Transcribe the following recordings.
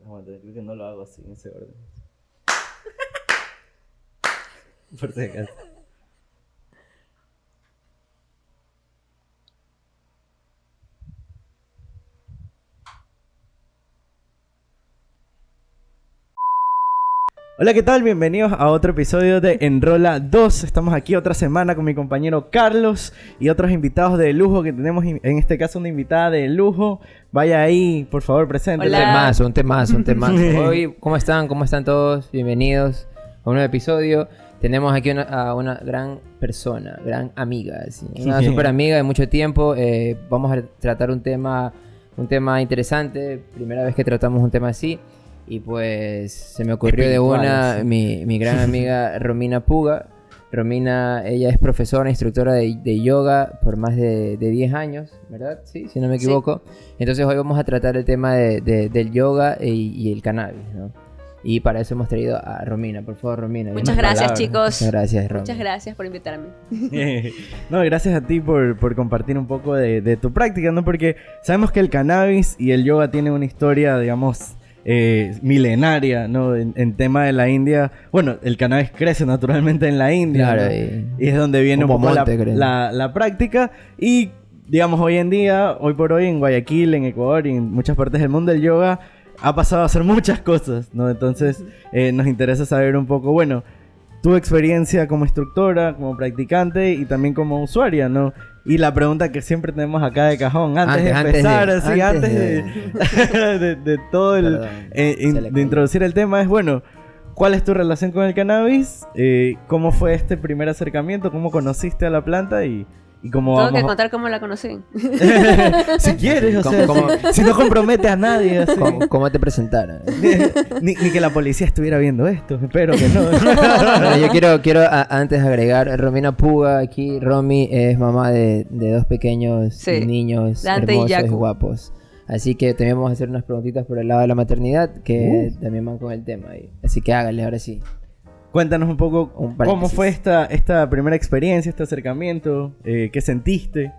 Aguanta, creo que no lo hago así en ese orden. Por si acaso. Hola, ¿qué tal? Bienvenidos a otro episodio de Enrola 2. Estamos aquí otra semana con mi compañero Carlos y otros invitados de lujo que tenemos, en este caso una invitada de lujo. Vaya ahí, por favor, preséntela. Un temazo. Hoy, ¿cómo están? ¿Cómo están todos? Bienvenidos a un nuevo episodio. Tenemos aquí a una gran persona, gran amiga, ¿sí? Una súper amiga de mucho tiempo. Vamos a tratar un tema interesante. Primera vez que tratamos un tema así. Y pues se me ocurrió de una mi gran amiga Romina Puga. Romina, ella es profesora, instructora de yoga por más de 10 años, ¿verdad? Sí, si no me equivoco. Sí. Entonces hoy vamos a tratar el tema del yoga y el cannabis, ¿no? Y para eso hemos traído a Romina. Por favor, Romina. Muchas gracias, chicos. Muchas gracias, Romina. Muchas gracias por invitarme. No, gracias a ti por compartir un poco de tu práctica, ¿no? Porque sabemos que el cannabis y el yoga tienen una historia, digamos, milenaria, ¿no? En tema de la India. Bueno, el cannabis crece naturalmente en la India, claro, ¿no? Y es donde viene un poco la práctica. Y, digamos, hoy por hoy en Guayaquil, en Ecuador y en muchas partes del mundo, el yoga ha pasado a hacer muchas cosas, ¿no? Entonces, nos interesa saber un poco, bueno, tu experiencia como instructora, como practicante y también como usuaria, ¿no? Y la pregunta que siempre tenemos acá de cajón, antes de todo el... de introducir el tema es, bueno, ¿cuál es tu relación con el cannabis? ¿Cómo fue este primer acercamiento? ¿Cómo conociste a la planta? Y cómo Tengo que contar cómo la conocí. Si quieres, o sea, si no compromete a nadie. Así. ¿Cómo te presentaron? ni que la policía estuviera viendo esto, espero que no. Bueno, yo quiero antes agregar, Romina Puga aquí, Romy es mamá de dos pequeños niños Dante hermosos y guapos. Así que también vamos a hacer unas preguntitas por el lado de la maternidad que también van con el tema ahí. Así que háganle, ahora sí. Cuéntanos un poco cómo fue esta primera experiencia, este acercamiento, ¿qué sentiste?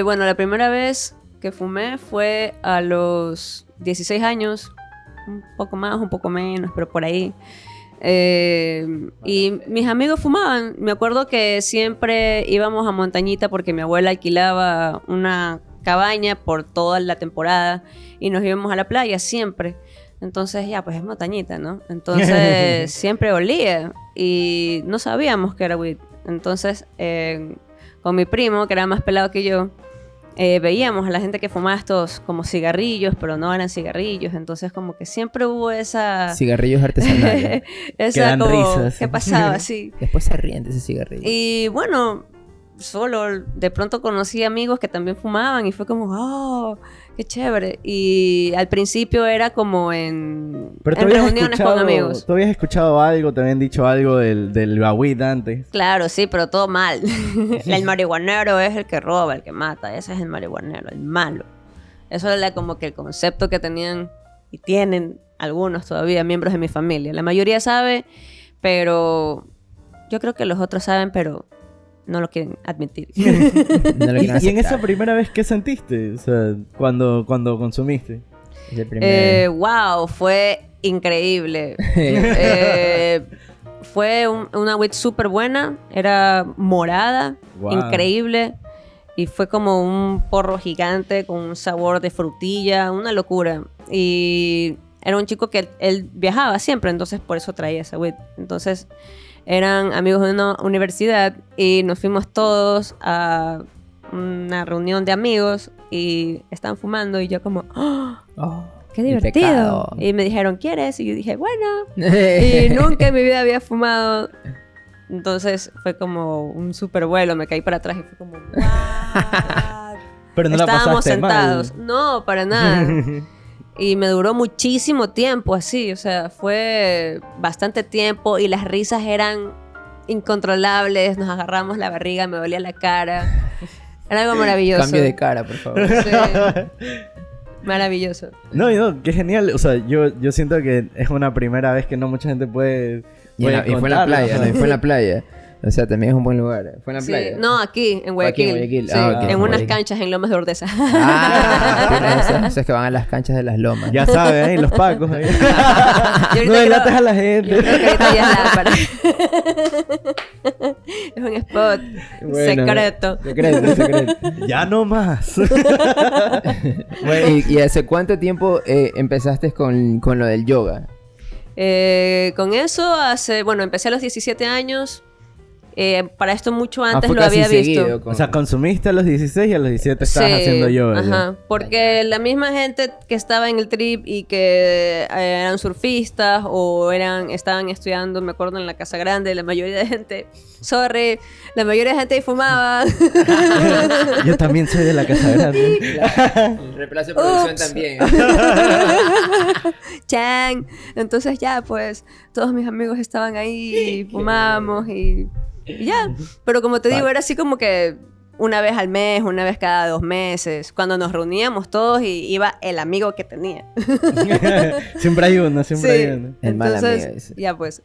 Bueno, la primera vez que fumé fue a los 16 años, un poco más, un poco menos, pero por ahí. Y mis amigos fumaban. Me acuerdo que siempre íbamos a Montañita porque mi abuela alquilaba una cabaña por toda la temporada y nos íbamos a la playa siempre. Entonces ya, pues es montañita, ¿no? Entonces siempre olía y no sabíamos que era weed. Entonces con mi primo, que era más pelado que yo, veíamos a la gente que fumaba estos como cigarrillos, pero no eran cigarrillos. Entonces como que siempre hubo esa... Cigarrillos artesanales. esa como... risas. ¿Qué pasaba? Sí. Después se ríen de ese cigarrillo. Y bueno, solo de pronto conocí amigos que también fumaban y fue como, oh, qué chévere. Y al principio era como en reuniones con amigos. ¿Tú habías escuchado algo? ¿Te habían dicho algo del weed antes? Claro, sí, pero todo mal. El marihuanero es el que roba, el que mata. Ese es el marihuanero, el malo. Eso era como que el concepto que tenían y tienen algunos todavía miembros de mi familia. La mayoría sabe, pero yo creo que los otros saben, pero no lo quieren admitir. No lo quieren aceptar. ¿Y en esa primera vez qué sentiste? O sea, cuando consumiste. Wow, fue increíble. Fue una weed súper buena. Era morada, increíble. Y fue como un porro gigante con un sabor de frutilla, una locura. Y era un chico que él viajaba siempre, entonces por eso traía esa weed. Entonces eran amigos de una universidad y nos fuimos todos a una reunión de amigos y estaban fumando y yo como, ¡oh, qué divertido! Y me dijeron, ¿quieres? Y yo dije, bueno. Y nunca en mi vida había fumado. Entonces fue como un súper vuelo, me caí para atrás y fue como, ¡wow! Pero no estábamos la pasaste sentados. mal. No, para nada. Y me duró muchísimo tiempo así, o sea, fue bastante tiempo y las risas eran incontrolables, nos agarramos la barriga, me dolía la cara. Era algo maravilloso. Cambio de cara, por favor. Sí. Maravilloso. No, qué genial. O sea, yo siento que es una primera vez que no mucha gente puede y fue en la playa, ¿no? Y fue en la playa. O sea, también es un buen lugar. ¿Fue en la Sí. playa? No, aquí, en Guayaquil. Aquí en Guayaquil. Sí, Ah, ok. en unas Guayaquil. canchas en Lomas de Ordesa. Esos que van a las canchas de las lomas. Ya sabes, ¿eh? Los pacos ahí. Y ahorita No delates a la Yo gente. creo que ahorita ya es lámpara. Es un spot Bueno, secreto. Secreto. Ya no más. Bueno, ¿y hace cuánto tiempo empezaste con lo del yoga? Con eso empecé a los 17 años. Para esto mucho antes fue lo casi había visto. seguido O sea, consumiste a los 16 y a los 17 estabas Sí, haciendo yoga. ajá, porque la misma gente que estaba en el trip y que eran surfistas o estaban estudiando, me acuerdo, en la Casa Grande, la mayoría de gente, la mayoría de gente ahí fumaba. Ya. Yo también soy de la Casa Grande. El reemplazo de producción Ups. también. Chan. Entonces ya, pues, todos mis amigos estaban ahí y fumábamos y ya. Pero como te digo, era así como que una vez al mes, una vez cada 2 meses, cuando nos reuníamos todos y iba el amigo que tenía. Siempre hay uno, siempre hay Sí, uno. El mal entonces, amigo ese. ya pues,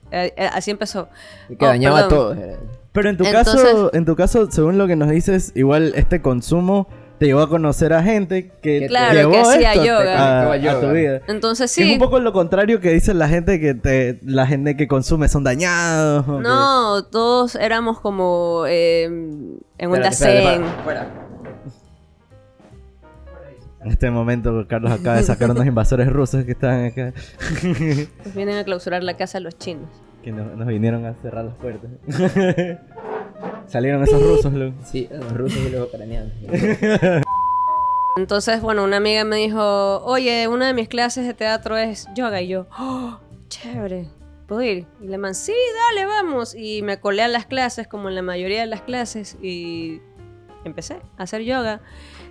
así empezó. Que dañaba a perdón. todos. Pero en Entonces- tu caso, según lo que nos dices, igual este consumo te llevó a conocer a gente que Claro, llevó que hacía esto yoga. a tu vida. Entonces Que es sí. un poco lo contrario que dice la gente la gente que consume son dañados. o que- No, todos éramos como en un Espérate, zen. fuera. En este momento Carlos acaba de sacar unos invasores rusos que estaban acá. Pues vienen a clausurar la casa los chinos. Que nos vinieron a cerrar las puertas. Salieron esos rusos, loco. Sí, los rusos y los ucranianos. Entonces, bueno, una amiga me dijo, oye, una de mis clases de teatro es yoga. Y yo, oh, chévere, ¿puedo ir? Y le man, sí, dale, vamos. Y me colé a las clases, como en la mayoría de las clases, y empecé a hacer yoga.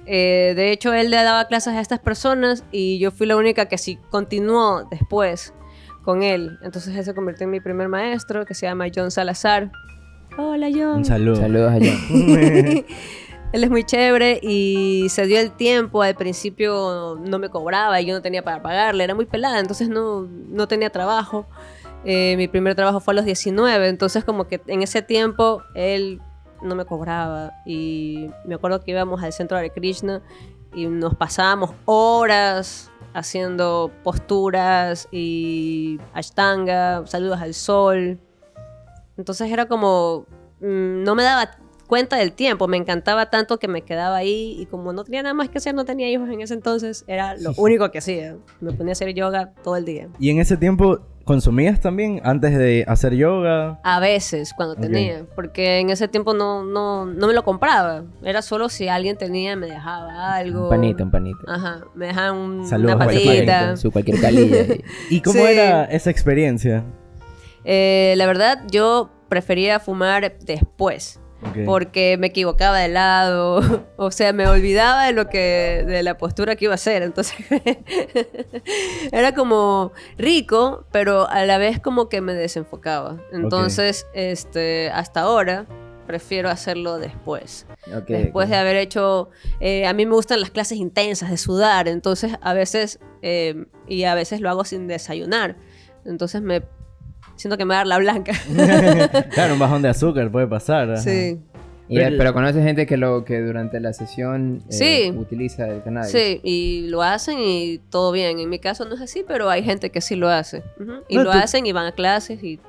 De hecho, él le daba clases a estas personas y yo fui la única que sí continuó después con él. Entonces él se convirtió en mi primer maestro, que se llama John Salazar. Hola, John. Un saludo. Saludos allá. Él es muy chévere y se dio el tiempo. Al principio no me cobraba y yo no tenía para pagarle. Era muy pelada, entonces no tenía trabajo. Mi primer trabajo fue a los 19, entonces como que en ese tiempo él no me cobraba. Y me acuerdo que íbamos al centro de Krishna y nos pasábamos horas haciendo posturas y ashtanga, saludos al sol. Entonces era como, no me daba cuenta del tiempo, me encantaba tanto que me quedaba ahí y como no tenía nada más que hacer, no tenía hijos en ese entonces, era lo único que hacía. Me ponía a hacer yoga todo el día. ¿Y en ese tiempo consumías también antes de hacer yoga? A veces, cuando tenía, porque en ese tiempo no me lo compraba. Era solo si alguien tenía, me dejaba algo. Un panito. Ajá, me dejaban Saludos una a ese patita. Su cualquier calilla. ¿Y cómo Sí. era esa experiencia? La verdad, yo prefería fumar después. Ok. Porque me equivocaba de lado, o sea, me olvidaba de la postura que iba a hacer, entonces era como rico, pero a la vez como que me desenfocaba. Entonces, hasta ahora prefiero hacerlo después. Después de haber hecho, a mí me gustan las clases intensas de sudar, entonces a veces lo hago sin desayunar, entonces siento que me va a dar la blanca. Claro, un bajón de azúcar puede pasar. Ajá. Sí. Pero conoces gente que durante la sesión Sí. utiliza el cannabis. Sí, y lo hacen y todo bien. En mi caso no es así, pero hay gente que sí lo hace. Ujú. Y No, lo hacen y van a clases y...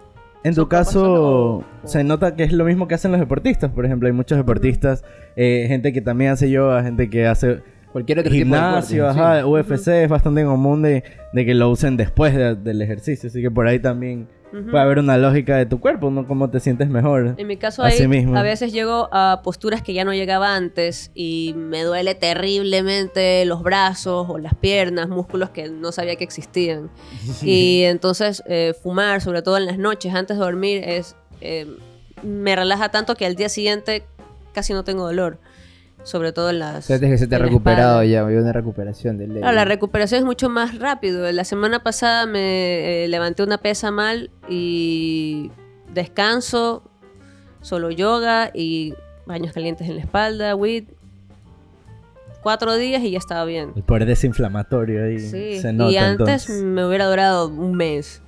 En tu Son pocas caso, personas se nota que es lo mismo que hacen los deportistas. Por ejemplo, hay muchos deportistas, gente que también hace yoga, gente que hace Cualquier otro gimnasio, tipo de deporte. ajá, UFC. Es bastante común de que lo usen después del ejercicio. Así que por ahí también Ujú. puede haber una lógica de tu cuerpo, ¿no? Cómo te sientes mejor. En mi caso Así ahí, mismo. a veces llego a posturas que ya no llegaba antes y me duele terriblemente los brazos o las piernas, músculos que no sabía que existían. Y entonces fumar, sobre todo en las noches antes de dormir, me relaja tanto que al día siguiente casi no tengo dolor. Sobre todo en las... Sientes que se te ha en la recuperado espalda. ya, hay una recuperación del Claro, la recuperación es mucho más rápido. La semana pasada me levanté una pesa mal y descanso, solo yoga y baños calientes en la espalda, weed. 4 días y ya estaba bien. El poder desinflamatorio ahí Sí, se nota y antes entonces. me hubiera durado un mes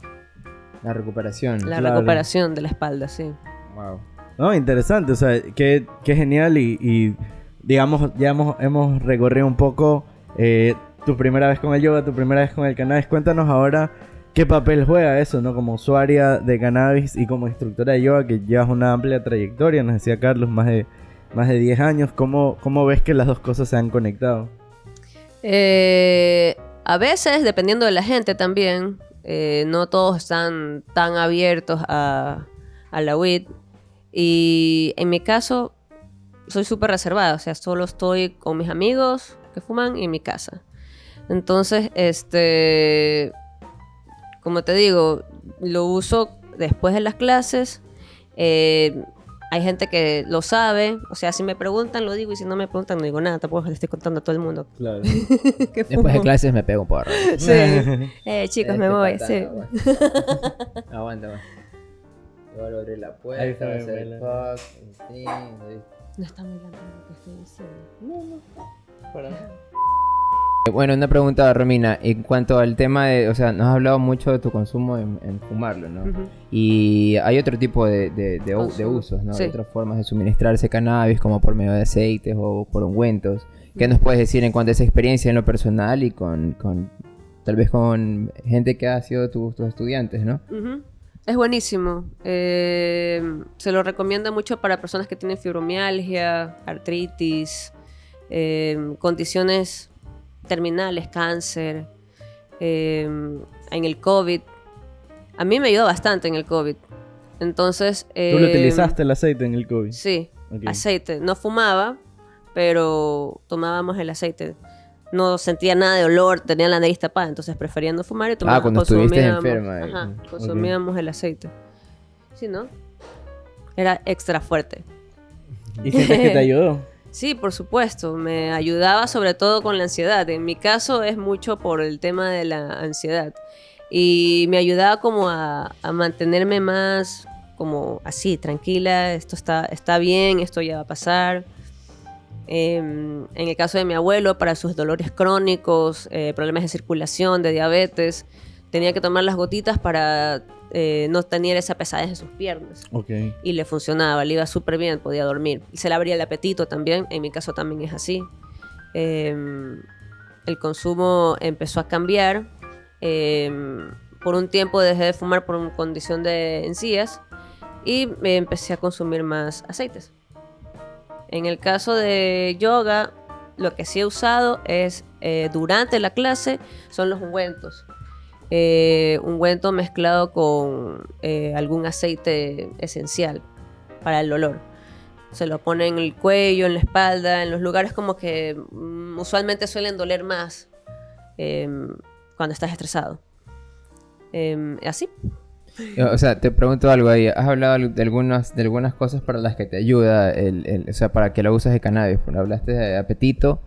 La recuperación. la Claro. recuperación de la espalda, sí. Wow. No, interesante, o sea, qué genial y digamos, ya hemos recorrido un poco tu primera vez con el yoga, tu primera vez con el cannabis. Cuéntanos ahora qué papel juega eso, ¿no? Como usuaria de cannabis y como instructora de yoga, que llevas una amplia trayectoria, nos decía Carlos, más de 10 años. ¿Cómo ves que las dos cosas se han conectado? A veces, dependiendo de la gente también, no todos están tan abiertos a la weed. Y en mi caso, soy súper reservada. O sea, solo estoy con mis amigos que fuman y en mi casa. Entonces, como te digo, lo uso después de las clases. Hay gente que lo sabe. O sea, si me preguntan, lo digo. Y si no me preguntan, no digo nada. Tampoco le estoy contando a todo el mundo. Claro. Después de clases me pego un porro. Sí. Chicos, me voy. Sí. Aguanta. Yo voy a abrir la puerta. Ahí está, voy a hacer el fuck. Sí, No está muy grande lo que estoy diciendo. No. Para nada. Bueno, una pregunta, Romina. En cuanto al tema de... O sea, nos has hablado mucho de tu consumo en fumarlo, ¿no? Uh-huh. Y hay otro tipo de usos, ¿no? Sí. Hay otras formas de suministrarse cannabis, como por medio de aceites o por ungüentos. ¿Qué nos puedes decir en cuanto a esa experiencia en lo personal y con tal vez con gente que ha sido tus estudiantes, ¿no? Uh-huh. Es buenísimo. Se lo recomiendo mucho para personas que tienen fibromialgia, artritis, condiciones terminales, cáncer, en el COVID. A mí me ayudó bastante en el COVID. Entonces... ¿Tú lo utilizaste el aceite en el COVID? Sí, Okay. Aceite. No fumaba, pero tomábamos el aceite. No sentía nada de olor, tenía la nariz tapada, entonces prefería no fumar y tomábamos. Cuando estuviste enferma. Ajá, consumíamos el aceite. Sí, ¿no? Era extra fuerte. ¿Y sientes que te ayudó? Sí, por supuesto. Me ayudaba sobre todo con la ansiedad. En mi caso es mucho por el tema de la ansiedad. Y me ayudaba como a mantenerme más como así, tranquila. Esto está bien, esto ya va a pasar. En el caso de mi abuelo, para sus dolores crónicos, problemas de circulación, de diabetes, tenía que tomar las gotitas para no tener esa pesadez en sus piernas. Okay. Y le funcionaba, le iba súper bien, podía dormir. Y se le abría el apetito también, en mi caso también es así. El consumo empezó a cambiar. Por un tiempo dejé de fumar por una condición de encías y empecé a consumir más aceites. En el caso de yoga, lo que sí he usado es durante la clase son los ungüentos. Ungüento mezclado con algún aceite esencial para el olor. Se lo pone en el cuello, en la espalda, en los lugares como que usualmente suelen doler más cuando estás estresado. Así. O sea, te pregunto algo ahí. Has hablado de algunas cosas para las que te ayuda, o sea, para que lo uses de cannabis. Hablaste de apetito,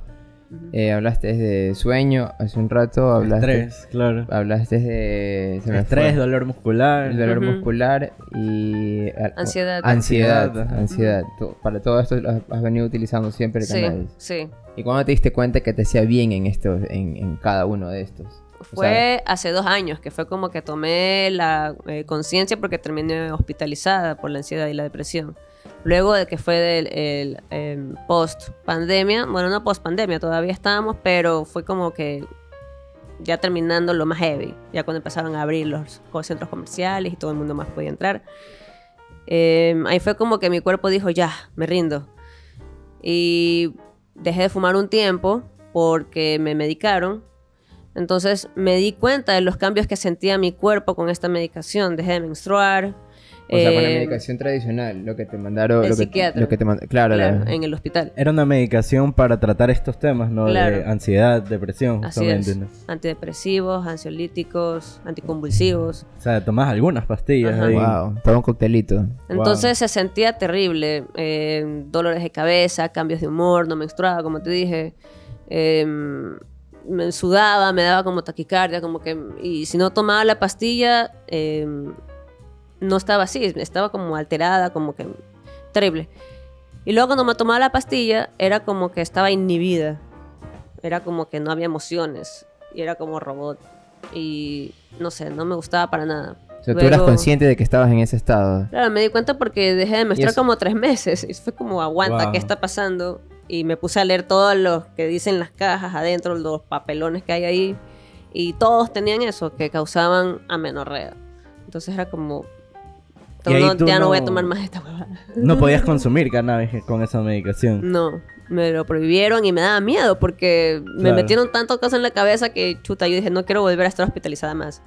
hablaste de sueño hace un rato. Hablaste, estrés, claro. Hablaste de... Estrés, dolor muscular. Dolor muscular y... Ansiedad. Ansiedad. Para todo esto has venido utilizando siempre el cannabis. Sí. ¿Y cuándo te diste cuenta que te hacía bien en cada uno de estos? Fue hace 2 años que fue como que tomé la conciencia porque terminé hospitalizada por la ansiedad y la depresión. Luego de que fue del post-pandemia, bueno, no post-pandemia, todavía estábamos, pero fue como que ya terminando lo más heavy, ya cuando empezaron a abrir los centros comerciales y todo el mundo más podía entrar. Ahí fue como que mi cuerpo dijo, ya, me rindo. Y dejé de fumar un tiempo porque me medicaron. Entonces me di cuenta de los cambios que sentía mi cuerpo con esta medicación. Dejé de menstruar. O sea, con la medicación tradicional, lo que te mandaron... El psiquiatra. Claro, en el hospital. Era una medicación para tratar estos temas, ¿no? Claro. De ansiedad, depresión, Así justamente. es. ¿No? Antidepresivos, ansiolíticos, anticonvulsivos. O sea, tomás algunas pastillas Ajá. ahí. Wow, todo un coctelito. Entonces se sentía terrible. Dolores de cabeza, cambios de humor, no menstruaba, como te dije. Me sudaba, me daba como taquicardia, como que... Y si no tomaba la pastilla, no estaba así, estaba como alterada, como que... Terrible. Y luego cuando me tomaba la pastilla, era como que estaba inhibida. Era como que no había emociones. Y era como robot. Y no sé, no me gustaba para nada. O sea, tú eras consciente de que estabas en ese estado. Claro, me di cuenta porque dejé de menstruar como 3 meses. Y fue como, aguanta, ¿qué está pasando? Y me puse a leer todos los que dicen las cajas adentro, los papelones que hay ahí. Y todos tenían eso, que causaban amenorrea. Entonces era como, ya no voy a tomar más esta huevada. No podías consumir cannabis con esa medicación. No, me lo prohibieron y me daba miedo porque me metieron tantas cosas en la cabeza que, chuta, yo dije, no quiero volver a estar hospitalizada más.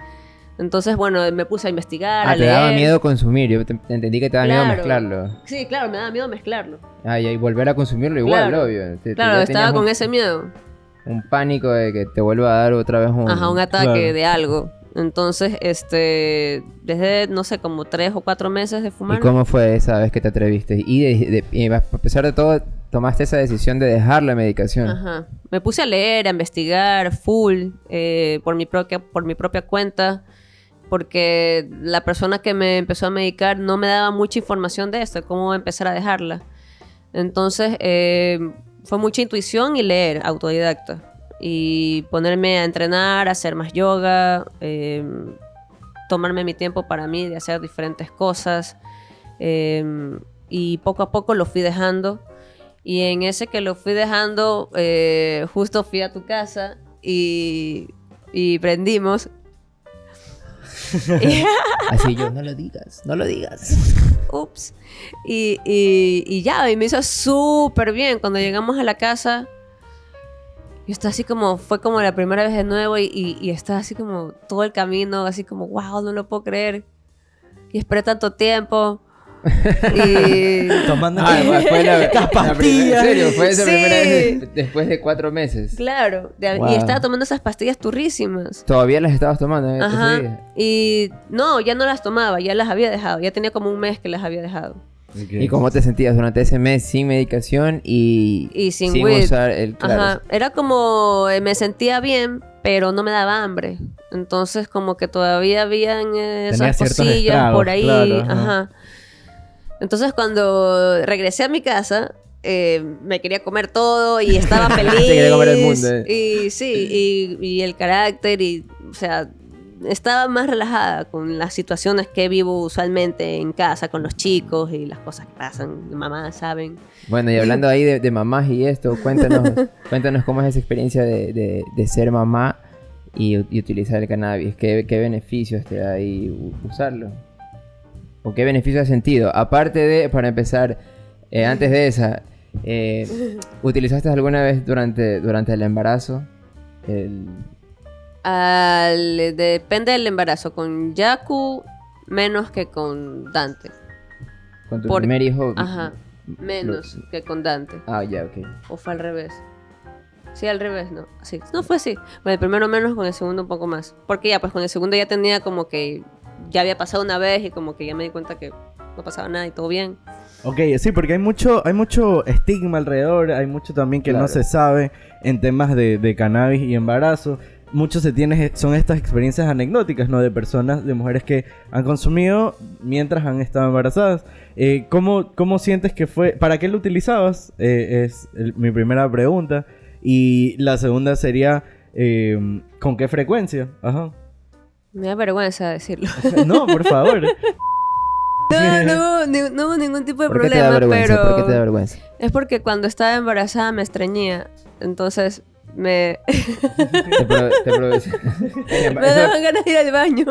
Entonces, bueno, me puse a investigar, a leer. Te daba miedo consumir. Yo entendí que te daba miedo mezclarlo. Sí, claro, me daba miedo mezclarlo. Y volver a consumirlo igual, obvio. Claro, estaba con ese miedo. Un pánico de que te vuelva a dar otra vez un ataque de algo. Entonces, desde, no sé, como 3 o 4 meses de fumar. ¿Y cómo fue esa vez que te atreviste? Y a pesar de todo, tomaste esa decisión de dejar la medicación. Ajá. Me puse a leer, a investigar full, por mi propia cuenta. Porque la persona que me empezó a medicar no me daba mucha información de esto, de cómo empezar a dejarla. Entonces, fue mucha intuición y leer, autodidacta. Y ponerme a entrenar, a hacer más yoga, tomarme mi tiempo para mí de hacer diferentes cosas. Y poco a poco lo fui dejando. Y en ese que lo fui dejando, justo fui a tu casa y prendimos. Así yo, no lo digas. Ups. Y ya, y me hizo súper bien. Cuando llegamos a la casa, yo estaba así como, fue como la primera vez de nuevo y estaba así como todo el camino, así como, wow, no lo puedo creer. Y esperé tanto tiempo. Y tomando fue la pastillas. En serio, fue esa primera vez después de 4 meses. Claro, y estaba tomando esas pastillas turrísimas. ¿Todavía las estabas tomando? Ajá. Y no, ya no las tomaba, ya las había dejado. Ya tenía como 1 mes que las había dejado. ¿Y cómo te sentías durante ese mes sin medicación y sin usar el claro? Ajá. Era como, me sentía bien, pero no me daba hambre. Entonces como que todavía habían esas cosillas por ahí. Claro, ajá. Entonces cuando regresé a mi casa, me quería comer todo y estaba feliz. Se quería comer el mundo. Y sí, y el carácter, o sea, estaba más relajada con las situaciones que vivo usualmente en casa con los chicos y las cosas que pasan. Mamá, ¿saben? Bueno, y hablando ahí de mamás y esto, cuéntanos cómo es esa experiencia de ser mamá y utilizar el cannabis. ¿Qué beneficios te da ahí usarlo? ¿O qué beneficio has sentido? Aparte de, para empezar, antes de esa, ¿utilizaste alguna vez durante el embarazo? Depende del embarazo. Con Yaku, menos que con Dante. ¿Con tu primer hijo? Ajá, menos que con Dante. Ya, ok. ¿O fue al revés? Sí, al revés, ¿no? Sí, no fue así. Bueno, el primero menos, con el segundo un poco más. Porque ya, pues con el segundo ya tenía como que... Ya había pasado una vez y como que ya me di cuenta que no pasaba nada y todo bien. Ok, sí, porque hay mucho estigma alrededor, hay mucho también que no se sabe en temas de cannabis y embarazo. Mucho son estas experiencias anecdóticas, ¿no? De personas, de mujeres que han consumido mientras han estado embarazadas. ¿Cómo sientes que fue? ¿Para qué lo utilizabas? Mi primera pregunta. Y la segunda sería, ¿con qué frecuencia? Ajá. Me da vergüenza decirlo. No, por favor. No, ningún tipo de problema. Pero... ¿Por qué te da vergüenza? Es porque cuando estaba embarazada me estreñía. Entonces me... me daban ganas de ir al baño.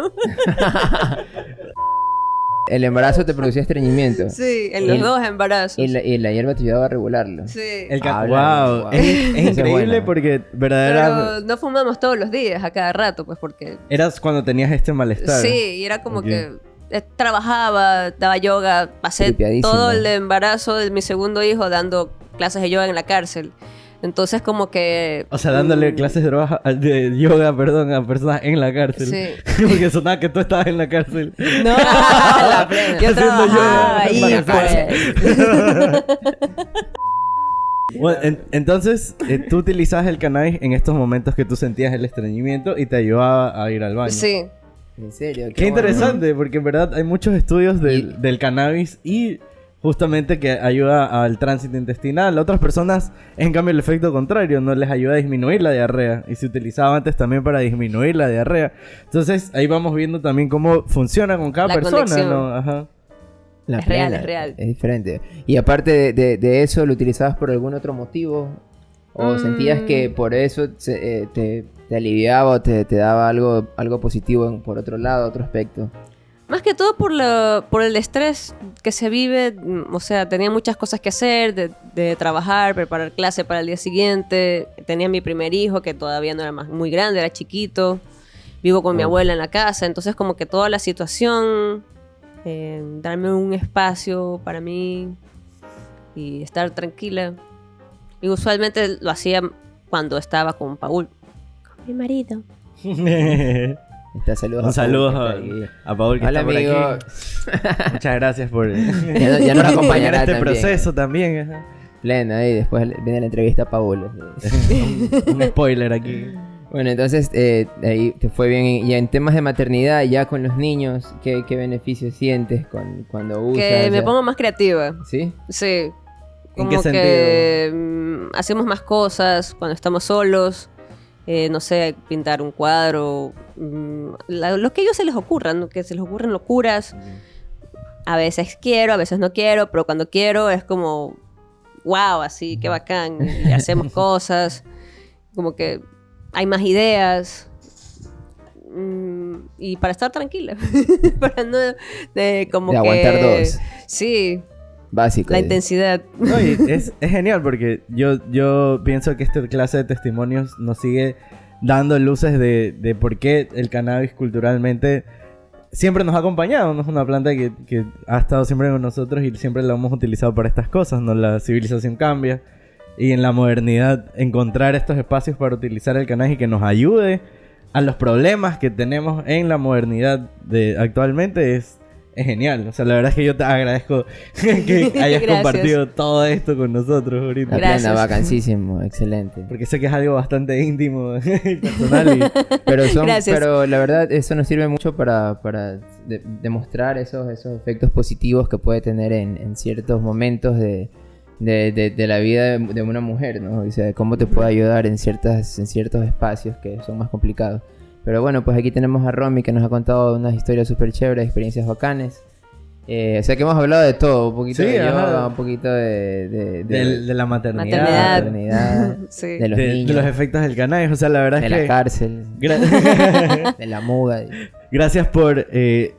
El embarazo te producía estreñimiento. Sí, en los 2 embarazos. Y la hierba te ayudaba a regularlo. Sí. Wow. Es increíble porque verdaderamente... Pero no fumamos todos los días, a cada rato, pues porque... Eras cuando tenías este malestar. Sí, y era como que... Trabajaba, daba yoga, pasé todo el embarazo de mi segundo hijo dando clases de yoga en la cárcel. Entonces como que... O sea, dándole clases de yoga, a personas en la cárcel. Sí. Porque sonaba que tú estabas en la cárcel. No, la plena. Yo trabajaba ahí, pues. Bueno, entonces, tú utilizabas el cannabis en estos momentos que tú sentías el estreñimiento y te ayudaba a ir al baño. Sí. ¿En serio? Qué interesante, porque en verdad hay muchos estudios del cannabis y justamente que ayuda al tránsito intestinal. Otras personas, en cambio, el efecto contrario, no les ayuda a disminuir la diarrea. Y se utilizaba antes también para disminuir la diarrea. Entonces, ahí vamos viendo también cómo funciona con cada persona, conexión. ¿no? Ajá. Es real, es real. Es diferente. Y aparte de eso, ¿lo utilizabas por algún otro motivo? ¿O sentías que por eso te aliviaba o te daba algo positivo por otro lado, otro aspecto? Más que todo por el estrés que se vive. O sea, tenía muchas cosas que hacer, de trabajar, preparar clase para el día siguiente. Tenía mi primer hijo, que todavía no era muy grande, era chiquito. Vivo con mi abuela en la casa. Entonces como que toda la situación, darme un espacio para mí y estar tranquila. Y usualmente lo hacía cuando estaba con Paul, con mi marido. Un saludo a Paul que Hola, está por amigo. aquí. Muchas gracias por ya nos acompañará este también. proceso también. Ajá. Plena, y después viene la entrevista a Paul. Un spoiler aquí. Bueno, entonces ahí te fue bien. Y en temas de maternidad, ya con los niños, ¿qué beneficios sientes cuando usas? Que me pongo más creativa. ¿Sí? Sí. ¿En Como qué sentido? que hacemos más cosas cuando estamos solos. No sé, pintar un cuadro. Lo que a ellos se les ocurra, ¿no? Que se les ocurren locuras. A veces quiero, a veces no quiero, pero cuando quiero es como, wow, así, qué bacán. Y hacemos cosas. Como que hay más ideas. Y para estar tranquila. Para no... como de que aguantar dos. Sí. Básico. La intensidad. No, y es genial porque yo pienso que esta clase de testimonios nos sigue dando luces de por qué el cannabis culturalmente siempre nos ha acompañado. No es una planta que ha estado siempre con nosotros y siempre la hemos utilizado para estas cosas, ¿no? La civilización cambia y en la modernidad encontrar estos espacios para utilizar el cannabis y que nos ayude a los problemas que tenemos en la modernidad de actualmente es genial. O sea, la verdad es que yo te agradezco que hayas compartido todo esto con nosotros ahorita. La plena, vacancísimo, excelente. Porque sé que es algo bastante íntimo y personal. Pero la verdad, eso nos sirve mucho para demostrar esos efectos positivos que puede tener en ciertos momentos de la vida de una mujer, ¿no? O sea, cómo te puede ayudar en ciertos espacios que son más complicados. Pero bueno, pues aquí tenemos a Romy que nos ha contado unas historias súper chéveres, experiencias bacanes. O sea que hemos hablado de todo, un poquito de yoga, un poquito de la maternidad. Sí. De los niños. De los efectos del cannabis, o sea, la verdad es que... De la cárcel. De la muga. Gracias por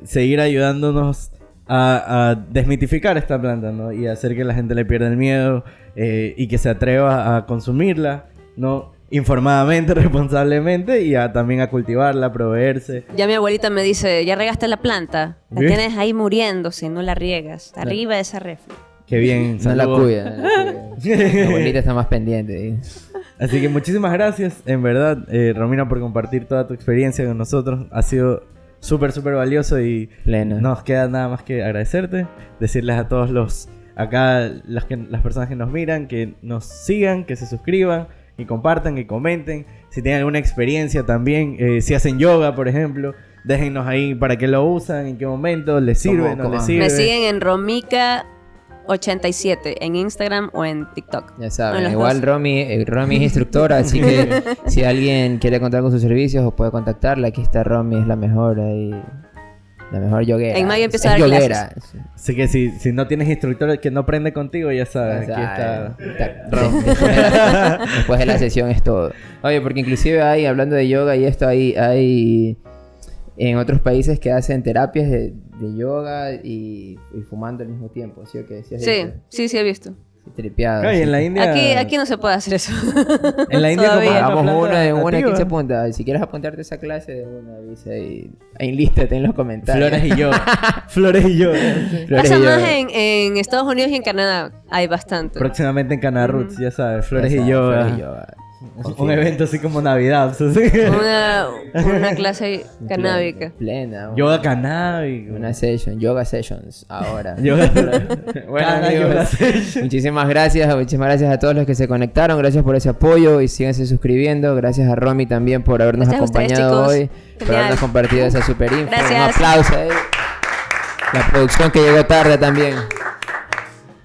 seguir ayudándonos a desmitificar esta planta, ¿no? Y hacer que la gente le pierda el miedo y que se atreva a consumirla, ¿no? Informadamente, responsablemente y también a cultivarla, a proveerse. Ya mi abuelita me dice, ya regaste la planta, la ¿Ves? tienes ahí muriéndose, no la riegas, arriba de esa refri. Qué bien, No la saludos. cuida. La abuelita está más pendiente. Así que muchísimas gracias, en verdad, Romina, por compartir toda tu experiencia con nosotros. Ha sido súper valioso y Pleno. no nos queda nada más que agradecerte, decirles a todos las personas que nos miran, que nos sigan, que se suscriban y compartan y comenten. Si tienen alguna experiencia también, si hacen yoga, por ejemplo, déjennos ahí para qué lo usan, en qué momento, les sirve, no les sirve. Me siguen en Romica87 en Instagram o en TikTok. Ya saben, los igual dos. Romy es instructora, así que si alguien quiere contar con sus servicios o puede contactarla, aquí está Romy, es la mejor ahí. La mejor yoguera. En mayo empieza Es a dar yoguera. clases. Así que si no tienes instructor que no aprende contigo, ya sabes, aquí está. Después de la sesión es todo. Oye, porque inclusive hay, hablando de yoga y esto, hay en otros países que hacen terapias de yoga y fumando al mismo tiempo, ¿sí o qué? ¿Sí has visto? Sí, he visto. Sí, tripeado. Ay, sí. en la India... Aquí no se puede hacer eso. En la India Todavía. como Hagamos una de una, nativa. ¿quién se apunta? Si quieres apuntarte a esa clase de una, avisa y enlístate en los comentarios. Flores y yoga. Flores y yoga. Flores Pasa y más yoga. en Estados Unidos y en Canadá. Hay bastante. Próximamente en Canadá Roots, ya sabes, Flores Ya y sabes, yoga. Flores y yoga. Un evento así como Navidad. ¿Sí? Una clase canábica. Plena. Yoga canábico. Una session, yoga sessions, ahora. Yoga. Bueno, Cada amigos, yoga session. muchísimas gracias a todos los que se conectaron, gracias por ese apoyo y síganse suscribiendo, gracias a Romy también por habernos Gracias a ustedes, acompañado chicos. hoy, por Genial. habernos compartido esa super info, un Gracias. aplauso ahí. La producción que llegó tarde también.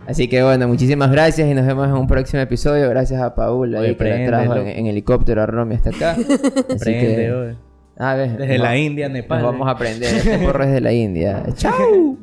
Así que bueno, muchísimas gracias y nos vemos en un próximo episodio. Gracias a Paula que la trajo en helicóptero a Romy hasta acá. Así que... Desde la India, Nepal. Vamos a aprender. Este porro es de la India. ¡Chao!